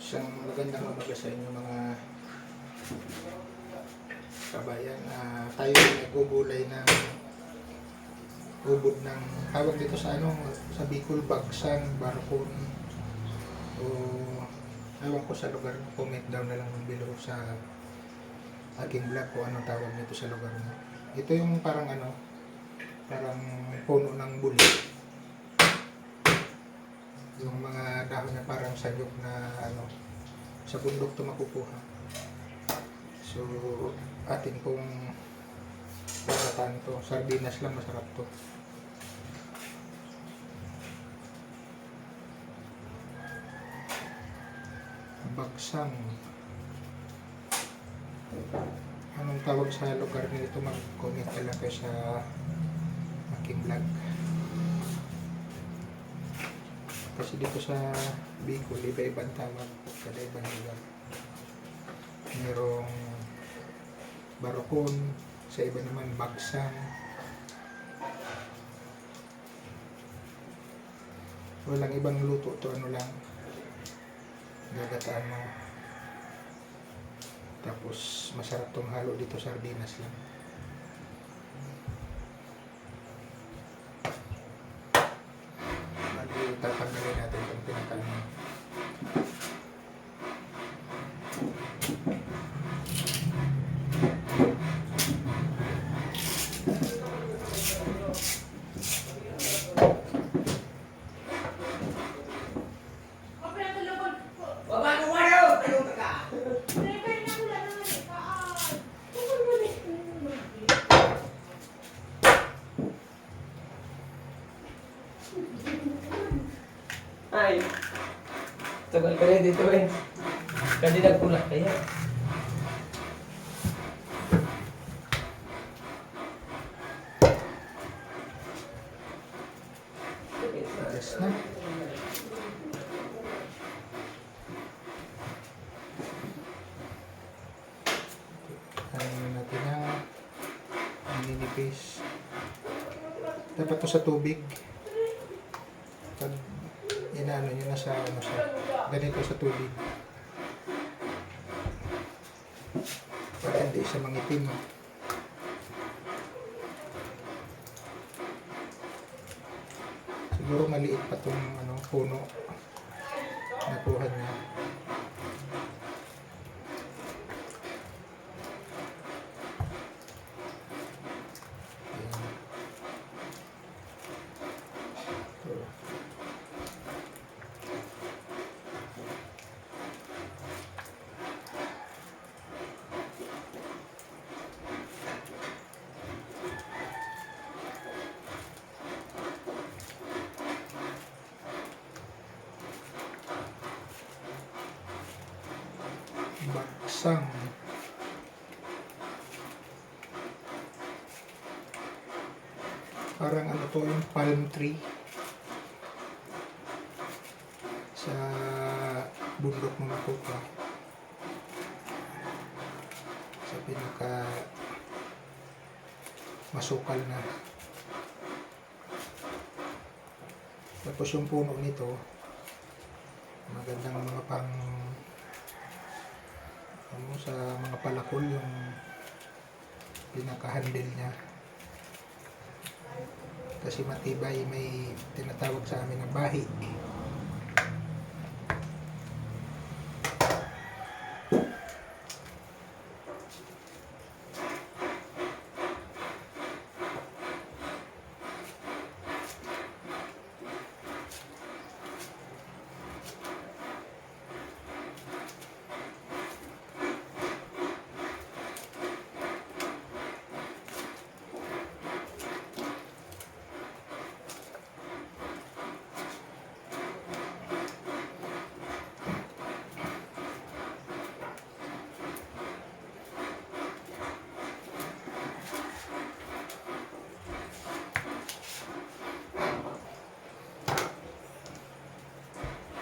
Isang magandang umaga sa inyo mga kabayan. Tayo ay nagbubulay ng ubod ng tawag dito sa sa Bicol, Bagsan, Barcon o ewan ko sa lugar mo. Comment down na lang below sa aking vlog kung anong tawag nito sa lugar mo. Ito yung parang parang puno ng buli, yung mga dahon na parang sayok na sa bundok ito makukuha. So atin kung pagkatan to, sardinas lang, masarap to. Bagsang, anong tawag sa lugar nito, mag-comment na lang kayo sa aking vlog. Kasi dito sa Bicol, iba-ibang tawag kada ibang lugar. Merong Barcon, sa iba naman Bagsang. Walang ibang luto to, lang gagataan mo. Tapos masarap tong halo dito, sardinas lang. Tatanggalin natin itong pinakain. Ay, tagal ka rin dito eh. Kanina ko lang kaya. Yes na. Ano natin ang ninipis. Dapat to sa tubig. Pag inaano nyo na sa ganito sa tubig. Para hindi siya mangitim. Siguro maliit pa itong puno nakuha niya. Bagsang. Parang to, yung palm tree sa bundok ng Makupa, sa pinaka masukal na. Tapos yung puno nito magandang mga pang sa mga palakol, yung pinaka-handle niya kasi matibay, may tinatawag sa amin ng bahi.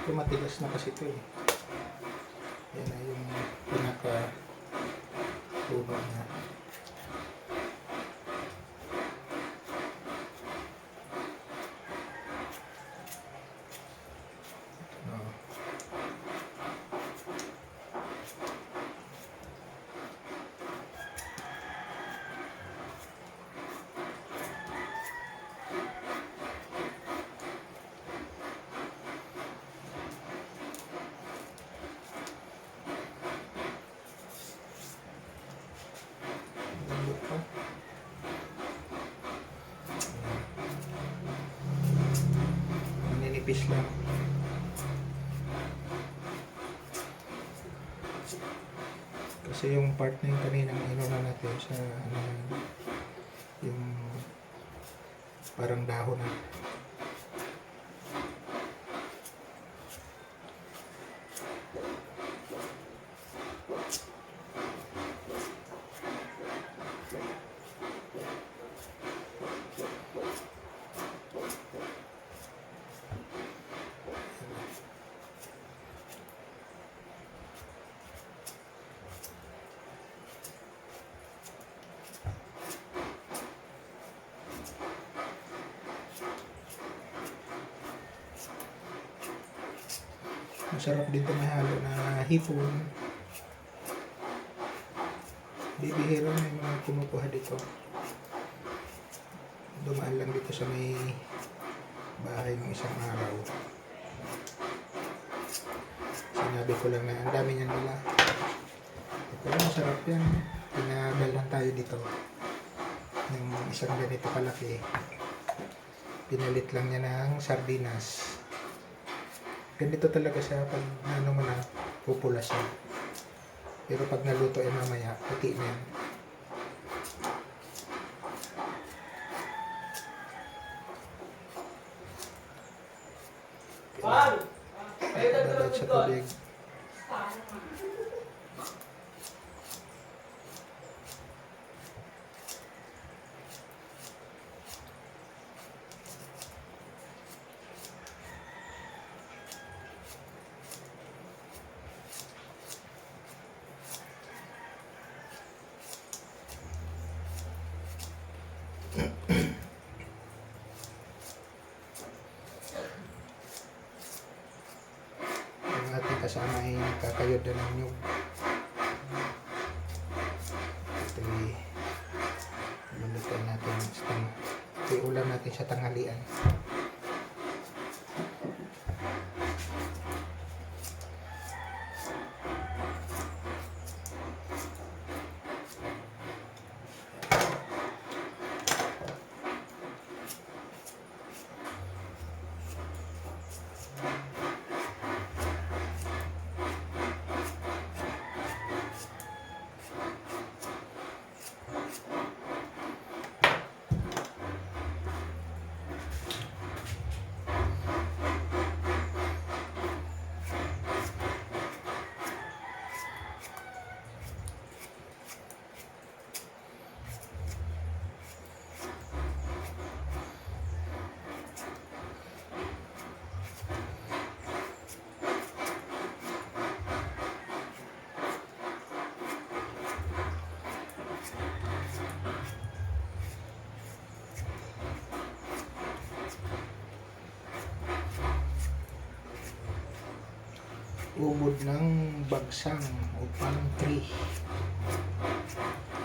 Ito matigas na kasi ito eh. Yan na yung pinaka tubo niya. piece lang. Kasi yung part na yung kaninang inuna natin sa ano, yung parang dahon na. Masarap din ito mahalo na hipon. Bibihira na yung mga kumukuha dito. Dumaan lang dito sa may bahay ng isang araw. Sinabi ko lang na ang dami niyan nila. Pero masarap yan. Pinadalhan tayo dito ng isang ganito kalaki. Pinalit lang niya ng sardinas. Ganito talaga siya pag ano mo na, pupula siya. Pero pag naluto ay mamaya, puti na yan. Dadad sa tubig. Ang ating kasama ay kakayod na ng nyug. Ito'y lulutuin natin. Ito'y ulam natin sa tanghalian. Ubod ng bagsang o palm tree.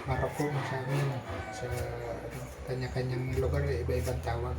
Marokon sa amin. Sa kanya-kanyang lugar, iba-ibang tawag.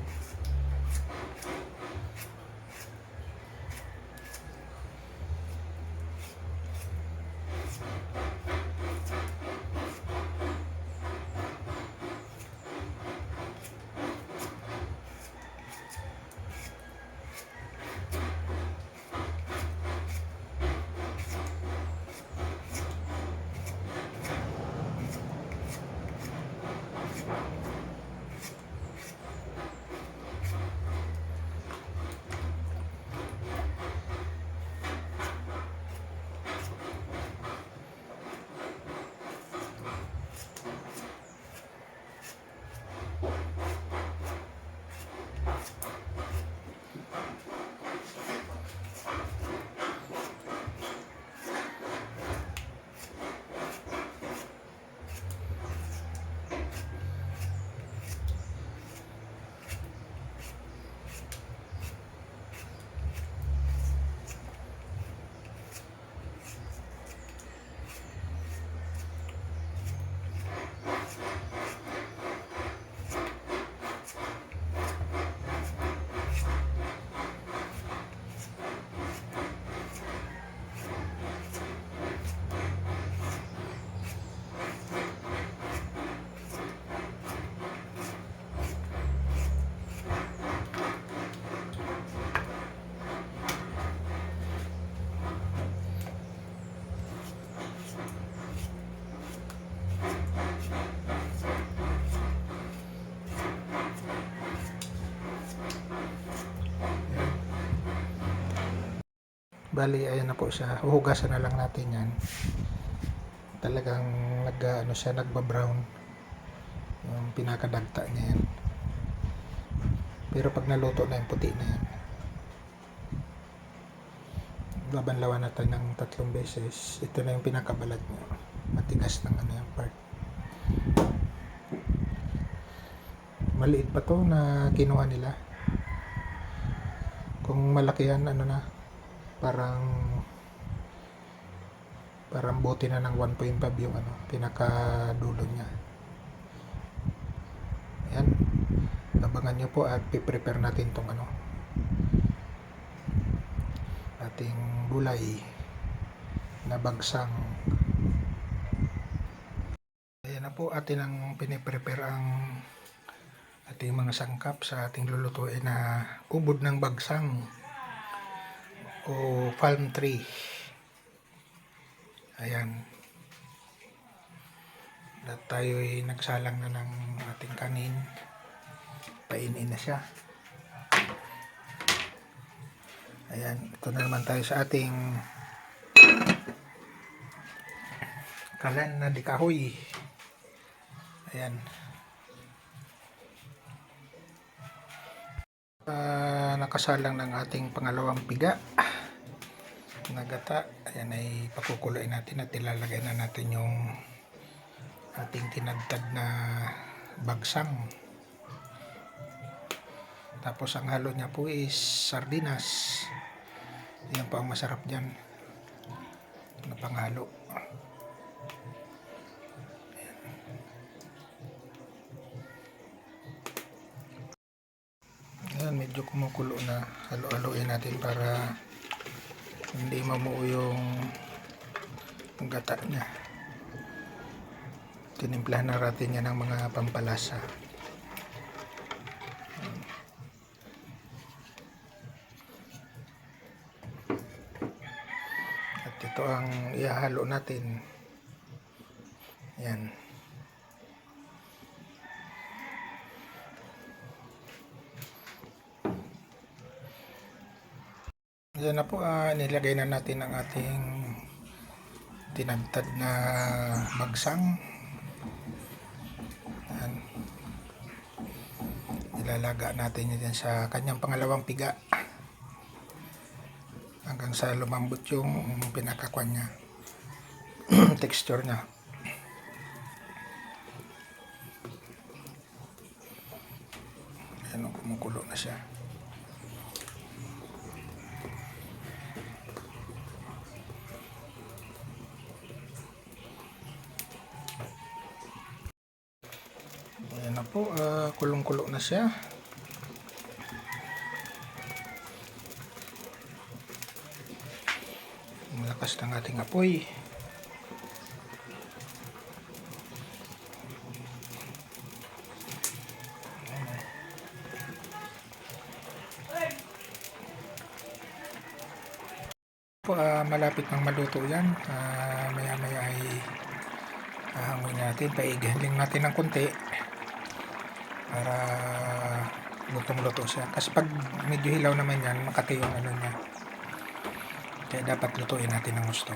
Bali, ayan na po siya. Huhugasan na lang natin yan. Talagang ano siya, nagba-brown. Yung pinakadagta niya yan. Pero pag naluto na yung puti na yan. Babanlawan natin ng 3 beses. Ito na yung pinakabalat niya. Matigas ng ano yung part. Maliit pa to na kinuha nila. Kung malaki yan, ano na, parang bote na ng 1.5 yung ano, pinakadulo niya. Ayan. Abangan nyo po at piprepare natin tong ano, ating gulay na bagsang. Ayan na po, atin ang piniprepare ang ating mga sangkap sa ating lulutuin na ubod ng bagsang o palm tree. Ayan. At tayo'y nagsalang na ng ating kanin. Painin na siya. Ayan, ito na naman tayo sa ating kalan na di kahoy. Ayan. Nakasalang ng ating pangalawang piga na gata. Ayan ay pakukuloyin natin at ilalagay na natin yung ating tinadtad na bagsang. Tapos ang halo niya po is sardinas. Yan po ang masarap dyan na panghalo. Ayan, medyo kumukulo na. Halo-haloin natin para hindi mamuo yung gata niya. Tinimplahan na natin yan ng mga pampalasa. At ito ang ihahalo natin. Yan. Yan na po, nilagay na natin ang ating tinagtad na bagsang. Yan. Ilalaga natin yan sa kanyang pangalawang piga hanggang sa lumambot yung pinakakwan niya. Texture niya. Ayan, kumukulo na siya. Ayan na po, kulong-kulo na siya. Malakas ng ating apoy. Malapit nang maluto yan. Maya-maya ay hangoy natin, paigahin natin ng konti para lutong-luto siya. Kasi pag medyo hilaw naman yan, makati yung ano niya. Kaya dapat lutuin natin ng gusto.